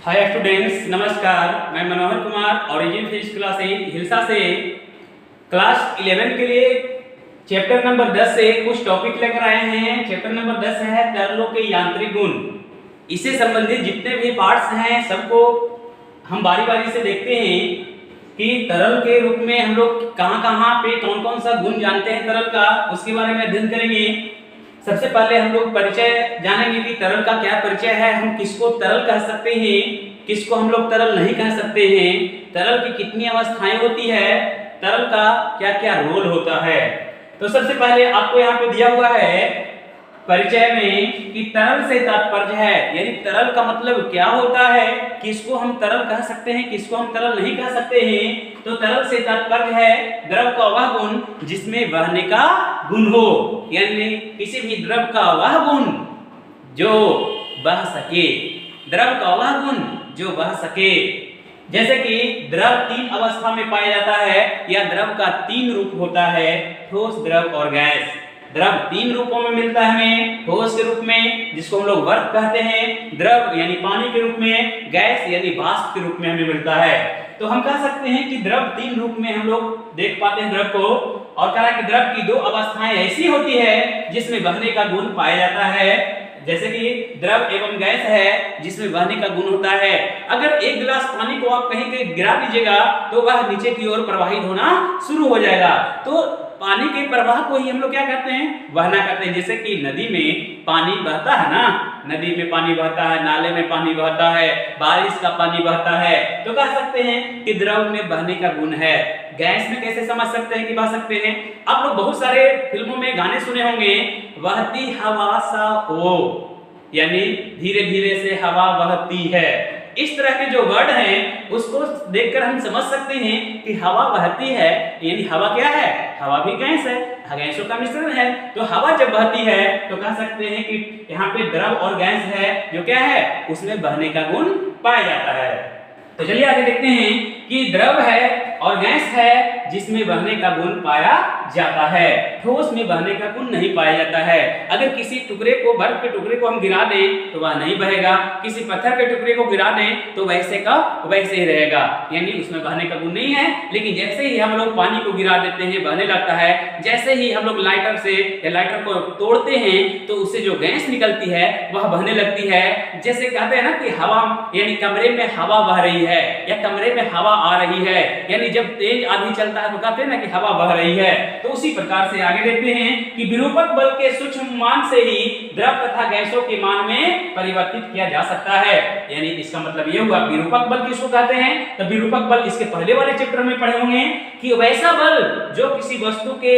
हाय students, नमस्कार। मैं Manohar Kumar origin physics class Hilsa से क्लास 11 के लिए चैप्टर नंबर 10 से कुछ टॉपिक लेकर आए हैं। चैप्टर नंबर 10 है तरलों के यांत्रिक गुण। इससे संबंधित जितने भी पार्ट्स हैं सबको हम बारी बारी से देखते हैं कि तरल के रूप में हम लोग कहाँ पे कौन कौन सा गुण जानते हैं तरल का, उसके बारे में अध्ययन करेंगे। सबसे पहले हम लोग परिचय जानेंगे कि तरल का क्या परिचय है, हम किसको तरल कह सकते हैं, किसको हम लोग तरल नहीं कह सकते हैं, तरल की कितनी अवस्थाएं होती है, तरल का क्या क्या रोल होता है। तो सबसे पहले आपको यहाँ पे दिया हुआ है परिचय में कि तरल से तात्पर्य है, यानी तरल का मतलब क्या होता है, किसको हम तरल कह सकते हैं, किसको हम तरल नहीं कह सकते हैं। तो तरल से तात्पर्य है द्रव का वह गुण जिसमें बहने का गुण हो, यानी किसी भी द्रव का वह गुण जो बह सके, द्रव का वह गुण जो बह सके। जैसे कि द्रव 3 अवस्था में पाया जाता है या द्रव का 3 रूप होता है, ठोस, द्रव और गैस। द्रव 3 रूपों में मिलता है हमें, ठोस के रूप में जिसको हम लोग बर्फ कहते हैं, द्रव यानी पानी के रूप में, गैस यानी वाष्प के रूप में हमें मिलता है। तो हम कह सकते हैं कि द्रव 3 रूप में हम लोग देख पाते हैं द्रव को, और कहा कि द्रव की 2 अवस्थाएं ऐसी होती है जिसमें बहने का गुण पाया जाता है, जैसे कि द्रव एवं गैस है जिसमें बहने का गुण होता है। अगर एक गिलास पानी को आप कहीं पे गिरा दीजिएगा तो वह नीचे की ओर प्रवाहित होना शुरू हो जाएगा। तो पानी के प्रवाह को ही हम लोग क्या कहते हैं, बहना कहते हैं। जैसे कि नदी में पानी बहता है ना, नदी में पानी बहता है, नाले में पानी बहता है, बारिश का पानी बहता है, तो कह सकते हैं कि द्रव में बहने का गुण है। गैस में कैसे समझ सकते हैं कि बह सकते हैं, आप लोग बहुत सारे फिल्मों में गाने सुने होंगे, बहती हवा सा ओ, यानी धीरे धीरे से हवा बहती है। इस तरह के जो वर्ड हैं उसको देखकर हम समझ सकते हैं कि हवा बहती है, यानी हवा क्या है, हवा भी गैस है, गैसों का मिश्रण है। तो हवा जब बहती है तो कह सकते हैं कि यहाँ पे द्रव और गैस है जो क्या है, उसमें बहने का गुण पाया जाता है। तो चलिए आगे देखते हैं कि द्रव है और गैस है जिसमें बहने का गुण पाया जाता है, ठोस में बहने का गुण नहीं पाया जाता है। अगर किसी टुकड़े को, बर्फ के टुकड़े को हम गिरा दें तो वह नहीं बहेगा, किसी पत्थर के टुकड़े को गिरा दें तो वैसे का वैसे ही रहेगा, यानी उसमें बहने का गुण नहीं है। लेकिन जैसे ही हम लोग पानी को गिरा देते हैं बहने लगता है, जैसे ही हम लोग लाइटर से या लाइटर को तोड़ते हैं तो उससे जो गैस निकलती है वह बहने लगती है। जैसे कहते हैं ना कि हवा, यानी कमरे में हवा बह रही है या कमरे में हवा आ रही है, यानी जब तेज आंधी चलता है तो कहते हैं ना कि हवा बह रही है। तो उसी प्रकार से आगे देखते हैं कि विरूपक बल के सूक्ष्म मान से ही द्रव तथा गैसों के मान में परिवर्तित किया जा सकता है। यानी इसका मतलब यह हुआ विरूपक बल किसको कहते हैं, तो विरूपक बल इसके पहले वाले चैप्टर में पढ़े होंगे कि वैसा बल जो किसी वस्तु के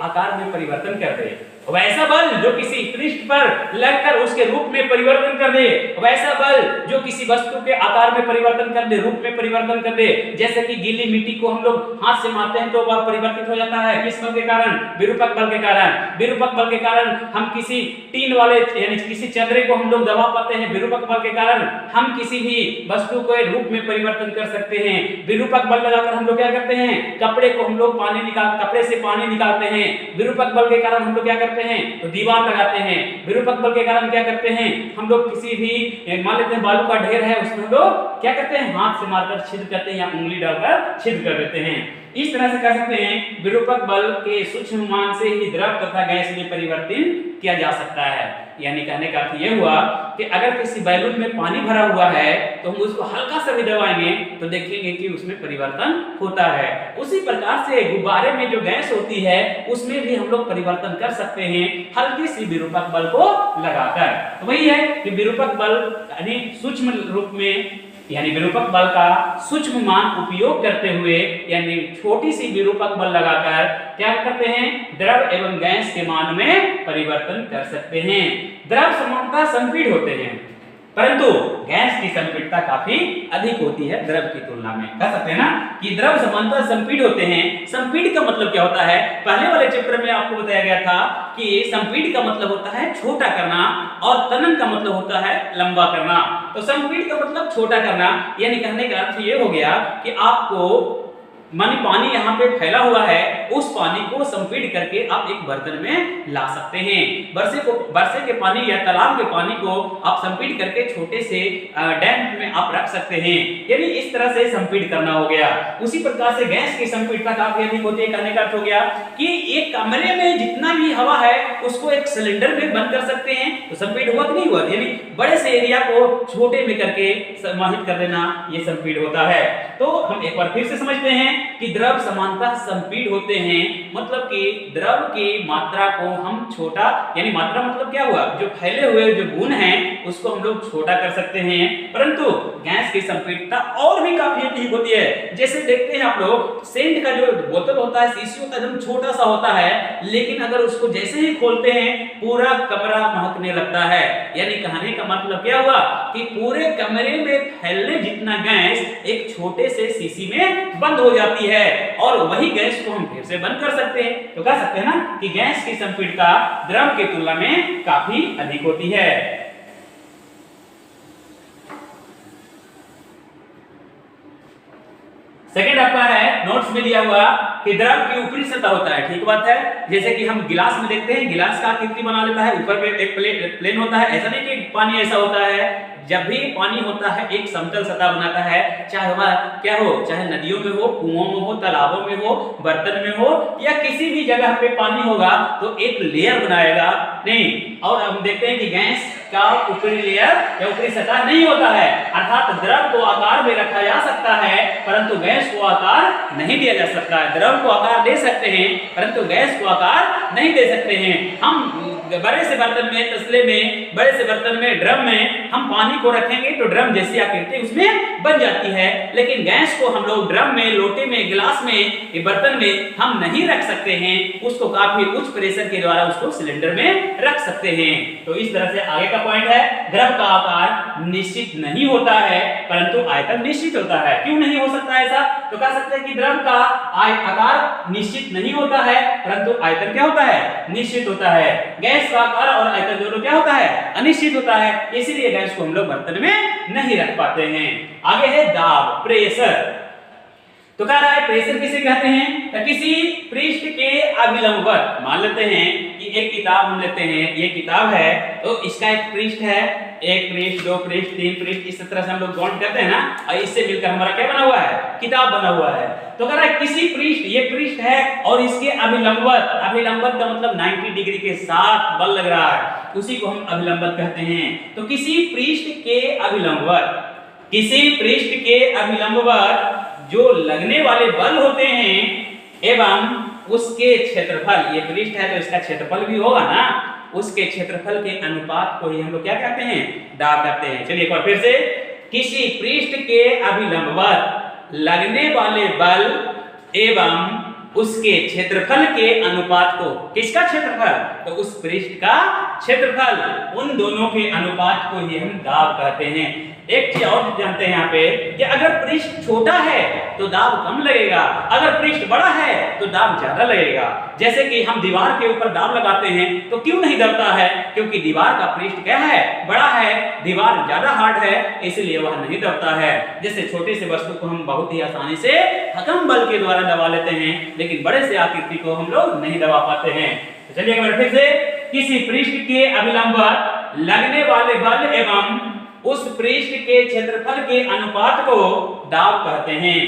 आकार में परिवर्तन कर दे, वैसा बल जो किसी पृष्ठ पर लगकर उसके रूप में परिवर्तन कर दे, वैसा बल जो किसी वस्तु के आकार में परिवर्तन कर दे, रूप में परिवर्तन कर दे। जैसे कि गीली मिट्टी को हम लोग हाथ से मारते हैं तो वह परिवर्तित हो जाता है, किस बल के कारण, विरूपक बल के कारण। विरूपक बल के कारण हम किसी टीन वाले यानी किसी चदरे को हम लोग दबा पाते हैं, विरूपक बल के कारण हम किसी भी वस्तु को रूप में परिवर्तन कर सकते हैं। विरूपक बल लगाकर हम लोग क्या करते हैं, कपड़े को हम लोग कपड़े से पानी निकालते हैं। विरूपक बल के कारण हम लोग क्या करते हैं, तो दीवार लगाते हैं। विरूपक बल के कारण क्या करते हैं, हम लोग किसी भी, मान लेते हैं बालू का ढेर है, उसमें हम लोग क्या करते हैं, हाथ से मारकर छिद्र करते हैं या उंगली डालकर छिद्र कर देते हैं। इस तरह से कह सकते हैं विरूपक बल के सूक्ष्म मान से ही द्रव तथा गैस में परिवर्तन किया जा सकता है। यानी कहने का अर्थ यह हुआ कि अगर किसी बैलून में पानी भरा हुआ है तो हम उसको हल्का सा भी दबाएंगे तो देखेंगे कि उसमें परिवर्तन होता है। उसी प्रकार से गुब्बारे में जो गैस होती है उसमें भी हम लोग परिवर्तन कर सकते हैं हल्की सी विरूपक बल को लगाकर। तो वही है कि विरूपक बल यानी सूक्ष्म रूप में, यानी विरूपक बल का सूक्ष्म मान उपयोग करते हुए, यानी छोटी सी विरूपक बल लगाकर क्या करते हैं, द्रव एवं गैस के मान में परिवर्तन कर सकते हैं। द्रव सामान्यतः संपीड़ होते हैं परंतु गैस की संपीड़ता काफी अधिक होती है द्रव की तुलना में। कह सकते हैं ना कि द्रव सामान्यतः संपीड़ होते हैं। संपीड़ का मतलब क्या होता है, पहले वाले चैप्टर में आपको बताया गया था कि संपीड़ का मतलब होता है छोटा करना और तनन का मतलब होता है लंबा करना। तो संपीड़ का मतलब छोटा करना, यानी कहने का अर्थ ये हो गया कि आपको मानी पानी यहाँ पे फैला हुआ है उस पानी को संपीड़ करके आप एक बर्तन में ला सकते हैं। बरसे के पानी या तालाब के पानी को आप संपीड़ करके छोटे से डैम में आप रख सकते हैं, यानी इस तरह से संपीड़ करना हो गया। उसी प्रकार से गैस की संपीड़ता काफी अधिक होती है। कहने का अर्थ हो गया कि एक कमरे में जितना भी हवा है उसको एक सिलेंडर में बंद कर सकते हैं, तो संपीड़ हुआ कि नहीं हुआ, यानी बड़े से एरिया को छोटे में करके समाहित कर देना, ये संपीड़ होता है। तो हम एक बार फिर से समझते हैं कि द्रव समानतः संपीड़ होते हैं, मतलब कि द्रव की मात्रा को हम छोटा, यानी मात्रा मतलब क्या हुआ, जो फैले हुए जो गुण हैं उसको हम लोग छोटा कर सकते हैं, परंतु गैस की संपीड़ता और भी काफी अधिक होती है। जैसे देखते हैं आप लोग, सेंट का जो बोतल होता है, शीशी होता है, एकदम छोटा सा होता है, लेकिन अगर उसको जैसे ही खोलते हैं पूरा कमरा महकने लगता है। यानी कहने का मतलब क्या हुआ कि पूरे कमरे में फैलने जितना गैस एक छोटे से शीशी में बंद हो जाती है, और वही गैस को हम फिर से बंद कर सकते हैं। तो कह सकते हैं ना कि गैस की संपीड़ता द्रव की तुलना में काफी अधिक होती है। सेकंड आपका है नोट्स में दिया हुआ कि द्रव की ऊपरी सतह होता है, ठीक बात है। जैसे कि हम गिलास में देखते हैं, गिलास का आकृति बना लेता है, ऊपर में एक प्लेन होता है। ऐसा नहीं कि पानी ऐसा होता है, जब भी पानी होता है एक समतल सतह बनाता है, चाहे वह क्या हो, चाहे नदियों में हो, कुओं में हो, तालाबों में हो, बर्तन में हो, या किसी भी जगह पे पानी होगा तो एक लेयर बनाएगा नहीं। और हम देखते हैं कि गैस का ऊपरी लेयर या ऊपरी सतह नहीं होता है, अर्थात द्रव को आकार में रखा जा सकता है परंतु गैस को आकार नहीं दिया जा सकता है। द्रव को आकार दे सकते हैं परंतु गैस को आकार नहीं दे सकते हैं। हम बड़े से बर्तन में, तसले में, बड़े से बर्तन में, ड्रम में हम पानी को रखेंगे तो ड्रम जैसी आकृति उसमें बन जाती है, लेकिन गैस को हम लोग ड्रम में, लोटे में, गिलास में, बर्तन में हम नहीं रख सकते हैं। उसको काफी उच्च प्रेशर के द्वारा उसको सिलेंडर में रख सकते हैं। तो इस तरह से आगे का पॉइंट है, द्रव का आकार निश्चित नहीं होता है परंतु आयतन निश्चित होता है। क्यों नहीं हो सकता ऐसा? तो कह सकते हैं कि द्रव का आकार निश्चित नहीं होता है परंतु आयतन क्या होता है, निश्चित होता है। गैस का आकार और आयतन दोनों क्या होता है, अनिश्चित होता है, इसीलिए गैस को हम लोग बर्तन में नहीं रख पाते हैं। आगे है दाब, प्रेशर। तो कह रहा है प्रेशर किसे कहते हैं, तो किसी पृष्ठ के अभिलंबवत, मान लेते हैं कि एक किताब हम लेते हैं, ये किताब है तो इसका एक पृष्ठ है, एक पृष्ठ, दो पृष्ठ, तीन पृष्ठ, इस तरह से हम लोग काउंट करते हैं ना, और इससे मिलकर हमारा क्या बना हुआ है, किताब बना हुआ है। तो कह रहा है किसी पृष्ठ, ये पृष्ठ है और इसके अभिलंबवत, अभिलंबवत का मतलब 90 डिग्री के साथ बल लग रहा है, उसी को हम अभिलंबवत कहते हैं। तो किसी पृष्ठ के अभिलंबवत, किसी पृष्ठ के अभिलंबवत जो लगने वाले बल होते हैं एवं उसके क्षेत्रफल, ये पृष्ठ है तो इसका क्षेत्रफल भी होगा ना, उसके क्षेत्रफल के अनुपात को ही हम लोग क्या कहते हैं, दाब कहते हैं। चलिए एक बार फिर से, किसी पृष्ठ के अभिलंबवत लगने वाले बल एवं उसके क्षेत्रफल के अनुपात को, किसका क्षेत्रफल, तो उस पृष्ठ का क्षेत्रफल, उन दोनों के अनुपात को ही हम दाब कहते हैं। एक चीज और जानते हैं यहाँ पे कि अगर पृष्ठ छोटा है तो दाब कम लगेगा, अगर पृष्ठ बड़ा है तो दाब ज्यादा लगेगा। जैसे कि हम दीवार के ऊपर दाब लगाते हैं तो क्यों नहीं दबता है, क्योंकि दीवार का पृष्ठ क्या है, बड़ा है, दीवार ज्यादा हार्ड है, इसलिए वह नहीं दबता है। जैसे छोटे से वस्तु को हम बहुत ही आसानी से कम बल के द्वारा दबा लेते हैं, लेकिन बड़े से आकृति को हम लोग नहीं दबा पाते हैं। तो चलिए एक बार फिर से, किसी पृष्ठ के अभिलंबवत लगने वाले बल एवं उस पृष्ठ के क्षेत्रफल के अनुपात को दाब कहते हैं।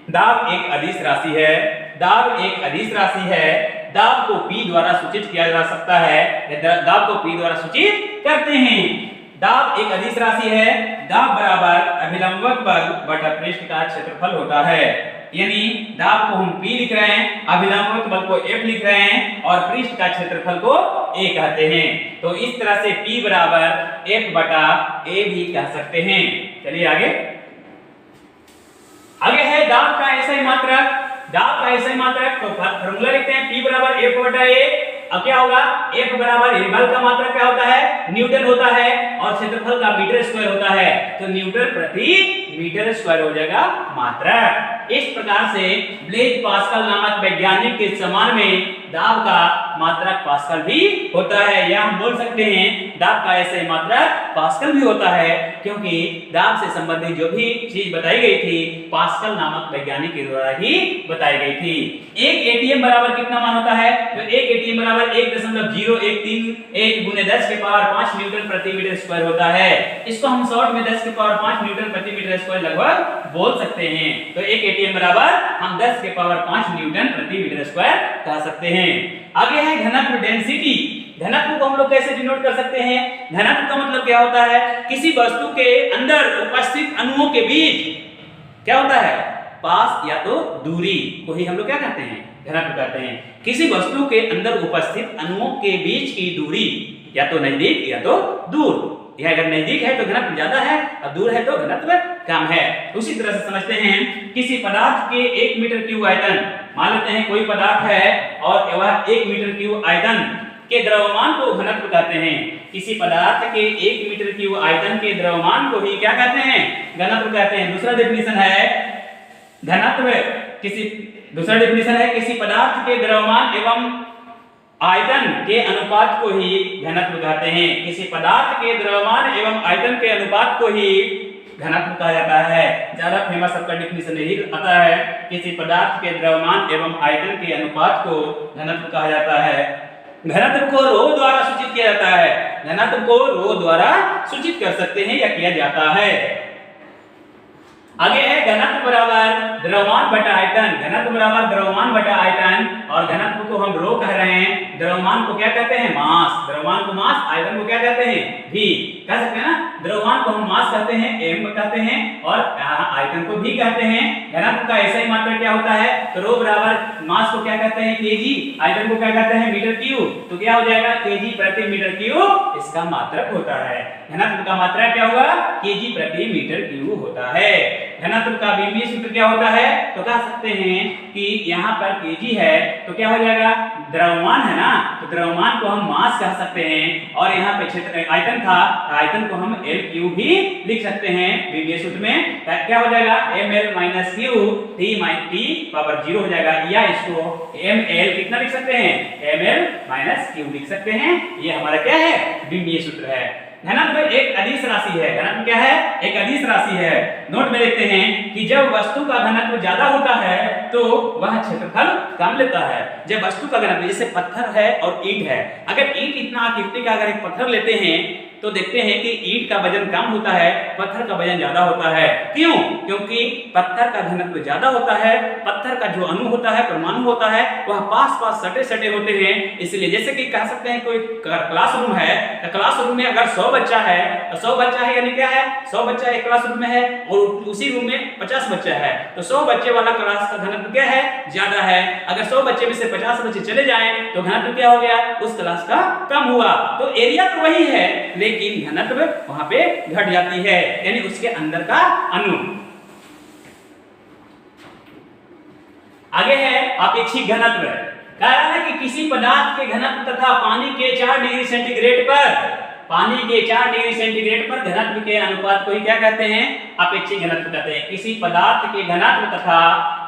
दाब एक अदिश राशि है, दाब एक अदिश राशि है। दाब को P द्वारा सूचित किया जा सकता है, दाब को P द्वारा सूचित करते हैं। दाब एक अदिश राशि है, दाब बराबर अभिलंबवत बल बटा पृष्ठ का क्षेत्रफल होता है। यानी दाब को हम P लिख रहे हैं, अभिलंबवत बल को F लिख रहे हैं और पृष्ठ का क्षेत्रफल को A कहते हैं। तो इस तरह से P बराबर F बटा A भी कह सकते हैं। चलिए आगे, आगे है दाब का ऐसा ही मात्रक, दाब का ऐसा ही मात्रक। तो फॉर्मूला लिखते हैं P बराबर F बटा A। अब क्या होगा, F बराबर बल का मात्रक क्या होता है, न्यूटन होता है, और क्षेत्रफल का मीटर स्क्वायर होता है, तो न्यूटन प्रति मीटर स्क्वायर हो जाएगा मात्रक। इस प्रकार से ब्लेज पास्कल नामक वैज्ञानिक के जमाने में दाब का मात्रक पास्कल भी होता है, या हम बोल सकते हैं दाब का ऐसे मात्रक पास्कल भी होता है, क्योंकि दाब से संबंधित जो भी चीज बताई गई थी पास्कल नामक वैज्ञानिक के द्वारा ही बताई गई थी। एक एटीएम बराबर कितना मान होता है? तो एक एटीएम बराबर 1.0131 गुने 10 के पावर 5 न्यूटन प्रति मीटर स्क्वायर होता है। इसको हम शॉर्ट में 10 के पावर 5 न्यूटन प्रति मीटर स्क्वायर लगभग बोल सकते हैं। तो एक एटीएम बराबर हम 10 के पावर 5 न्यूटन प्रति मीटर स्क्वायर कह सकते हैं। आगे है घनत्व डेंसिटी। घनत्व को हम लोग कैसे डिनोट कर सकते हैं? घनत्व का मतलब क्या होता है? किसी वस्तु के अंदर उपस्थित अणुओं के बीच क्या होता है? पास या तो दूरी को ही हम लोग क्या कहते हैं? घनत्व कहते हैं। किसी वस्तु के अंदर उपस्थित अणुओं के बीच की दूरी या तो नजदीक या तो दूर। यह अगर नजदीक है तो घनत्व ज्यादा है और दूर है तो घनत्व कम है। उसी तरह से समझते हैं किसी पदार्थ के 1 मीटर क्यूब आयतन, मान लेते हैं कोई पदार्थ है और वह 1 मीटर क्यूब आयतन के द्रव्यमान को घनत्व कहते हैं। किसी पदार्थ के 1 मीटर क्यूब आयतन के द्रव्यमान को ही क्या कहते हैं? घनत्व कहते हैं। दूसरा डेफिनेशन है घनत्व किसी पदार्थ के द्रव्यमान एवं आयतन के अनुपात को ही घनत्व कहते हैं। किसी पदार्थ के द्रव्यमान एवं आयतन के अनुपात को ही घनत्व कहा जाता है। ज्यादा फेमस आपका डेफिनेशन यही आता है, किसी पदार्थ के द्रव्यमान एवं आयतन के अनुपात को घनत्व कहा जाता है। घनत्व को रो द्वारा सूचित किया जाता है। घनत्व को रो द्वारा सूचित कर सकते हैं या किया जाता है। आगे है घनत्व बराबर द्रव्यमान बटा आयतन। घनत्व बराबर द्रव्यमान बटा आयतन, और घनत्व को हम रो कह रहे हैं। द्रव्यमान को क्या कहते हैं? मास। द्रव्यमान को मास, आयतन को क्या कहते हैं? भी। कह सकते हैं ना, द्रव्यमान को हम मास कहते हैं, एम कहते हैं, और आयतन को भी कहते हैं। घनत्व का ऐसा ही मात्रक क्या होता है? तो रो बराबर मास को क्या कहते हैं? केजी, आयतन को क्या कहते हैं? Metre cube. तो क्या हो जाएगा? केजी प्रति मीटर क्यूब इसका मात्रक होता है। घनत्व का मात्रक क्या होगा? केजी प्रति मीटर क्यूब होता है। घनत्व का विमीय सूत्र क्या होता है? तो कह सकते हैं कि यहाँ पर केजी है तो क्या हो जाएगा? द्रव्यमान है ना, तो द्रव्यमान को हम मास कह सकते हैं, और यहाँ पे क्षेत्र आयतन था, आयतन को हम एल क्यू भी लिख सकते हैं विमीय सूत्र में। क्या हो जाएगा? ml minus Q T minus T power 0 हो जाएगा, या इसको ml कितना लिख सकते हैं? ml माइनस क्यू लिख सकते हैं। ये हमारा क्या है? विमीय सूत्र है। घनत्व एक अदिश राशि है। घनत्व क्या है? एक अदिश राशि है। नोट में देखते हैं कि जब वस्तु का घनत्व ज्यादा होता है तो वह क्षेत्रफल कम लेता है। जब वस्तु का घनत्व, जैसे पत्थर है और ईंट है, अगर ईंट इतना आकृति का अगर एक पत्थर लेते हैं तो देखते हैं कि ईंट का वजन कम होता है, पत्थर का वजन ज्यादा होता है। क्यों? क्योंकि पत्थर का घनत्व ज्यादा होता है, पत्थर का जो अणु होता है, परमाणु होता है, वह पास पास सटे सटे होते हैं। इसलिए जैसे कि कह सकते हैं कोई क्लासरूम है, तो क्लासरूम में अगर 100 बच्चा है तो 100 बच्चा है यानी क्या है? 100 बच्चा एक क्लासरूम में है और उसी रूम में 50 बच्चा है, तो 100 बच्चे वाला क्लास का घनत्व क्या है? ज्यादा है। अगर 100 बच्चे में से 50 बच्चे चले जाएं तो घनत्व क्या हो गया? उस क्लास का कम हुआ। तो एरिया तो वही है लेकिन घनत्व वहां पे घट जाती है, यानी उसके अंदर का अणु। आगे है अपेक्षिक घनत्व। कह रहा है कि किसी पदार्थ के घनत्व तथा पानी के 4 डिग्री सेंटीग्रेड पर घनत्व के अनुपात को ही क्या कहते हैं? अपेक्षिक घनत्व कहते हैं। किसी पदार्थ के घनत्व तथा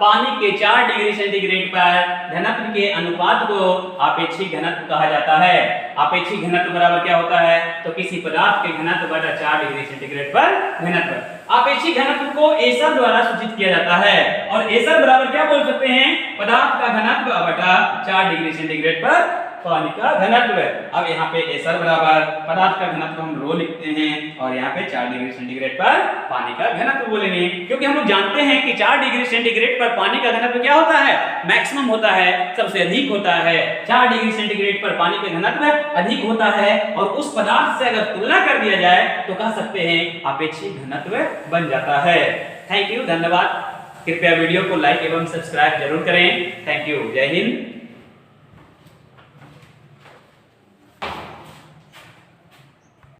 पानी के 4 डिग्री सेंटीग्रेड पर घनत्व के अनुपात को अपेक्षिक घनत्व कहा जाता है। अपेक्षिक घनत्व बराबर क्या होता है? तो किसी पदार्थ के घनत्व बटा 4 डिग्री सेंटीग्रेड पर घनत्व। अपेक्षिक घनत्व को एसर द्वारा सूचित किया जाता है, और एसर बराबर क्या बोल सकते हैं? पदार्थ का घनत्व बटा 4 डिग्री सेंटीग्रेड पर पानी का घनत्व। अब यहाँ पे एसर बराबर पदार्थ का घनत्व हम रो लिखते हैं, और यहाँ पे 4 डिग्री सेंटीग्रेड पर पानी का घनत्व बोलेंगे, क्योंकि हम लोग जानते हैं कि 4 डिग्री सेंटीग्रेड पर पानी का घनत्व क्या होता है? मैक्सिमम होता है, सबसे अधिक होता है। 4 डिग्री सेंटीग्रेड पर पानी का घनत्व अधिक होता है, और उस पदार्थ से अगर तुलना कर दिया जाए तो कह सकते हैं अपेक्षिक घनत्व बन जाता है। थैंक यू, धन्यवाद। कृपया वीडियो को लाइक एवं सब्सक्राइब जरूर करें। Thank you. जय हिंद।